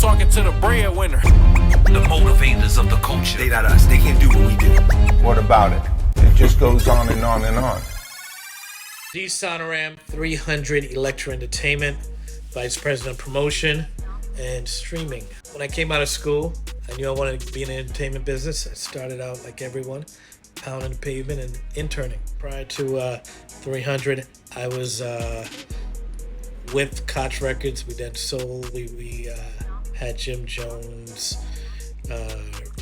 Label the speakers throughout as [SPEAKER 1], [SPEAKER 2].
[SPEAKER 1] talking to the breadwinner.
[SPEAKER 2] The motivators of the culture.
[SPEAKER 3] They not us. They can't do what we do.
[SPEAKER 4] What about it? It just goes on and on and on.
[SPEAKER 5] Dee Sonaram, 300 Electro Entertainment, Vice President of Promotion and Streaming. When I came out of school, I knew I wanted to be in the entertainment business. I started out like everyone, pounding the pavement and interning. Prior to 300, I was with Koch Records. We did soul. We had Jim Jones,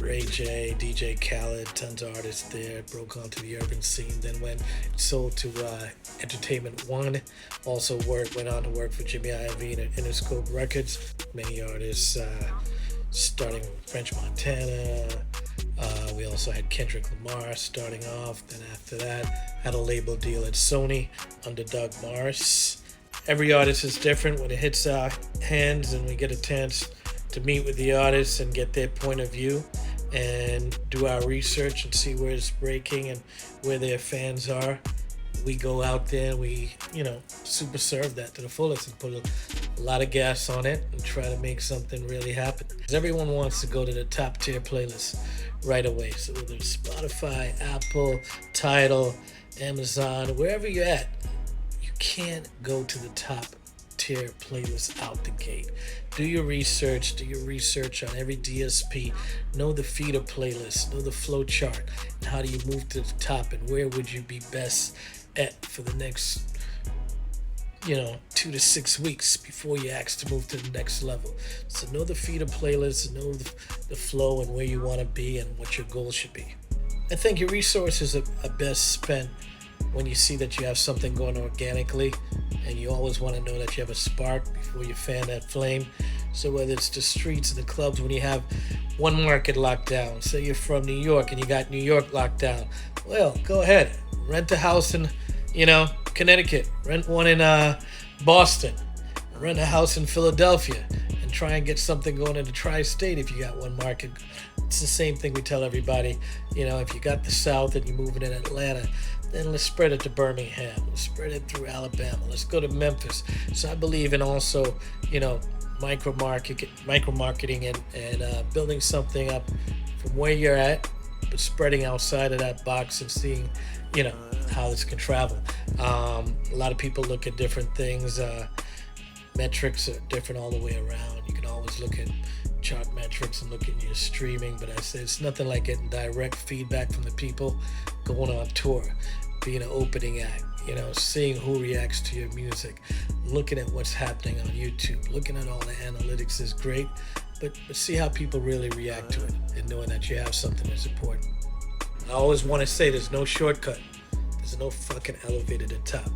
[SPEAKER 5] Ray J, DJ Khaled, tons of artists there. Broke onto the urban scene. Then went sold to Entertainment One. Also went on to work for Jimmy Iovine at Interscope Records. Many artists, starting with French Montana. We also had Kendrick Lamar starting off. Then after that, had a label deal at Sony under Doug Morris. Every artist is different. When it hits our hands and we get a chance to meet with the artists and get their point of view and do our research and see where it's breaking and where their fans are, we go out there and we, super serve that to the fullest and put a lot of gas on it and try to make something really happen. Because everyone wants to go to the top tier playlist right away. So whether it's Spotify, Apple, Tidal, Amazon, wherever you're at, you can't go to the top tier playlist out the gate. Do your research on every DSP, know the feeder playlist, know the flow chart, and how do you move to the top and where would you be best at for the next 2 to 6 weeks before you ask to move to the next level. So know the feeder playlist, know the flow and where you want to be and what your goal should be. I think your resources are best spent when you see that you have something going organically, and you always want to know that you have a spark before you fan that flame. So whether it's the streets and the clubs, when you have one market locked down, say you're from New York and you got New York locked down, well, go ahead, rent a house in Connecticut, rent one in Boston, rent a house in Philadelphia, and try and get something going in the tri-state if you got one market. It's the same thing we tell everybody. If you got the South and you're moving in Atlanta, then let's spread it to Birmingham. Let's spread it through Alabama. Let's go to Memphis. So I believe in also, micro-marketing and building something up from where you're at, but spreading outside of that box and seeing, how this can travel. A lot of people look at different things. Metrics are different all the way around. You can always look at chart metrics and look at your streaming, but I say it's nothing like getting direct feedback from the people going on tour, being an opening act, seeing who reacts to your music, looking at what's happening on YouTube, looking at all the analytics is great, but see how people really react to it and knowing that you have something that's important. I always want to say there's no shortcut. There's no fucking elevator to the top.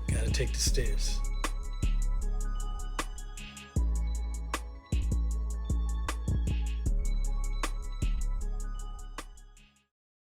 [SPEAKER 5] Gotta take the stairs.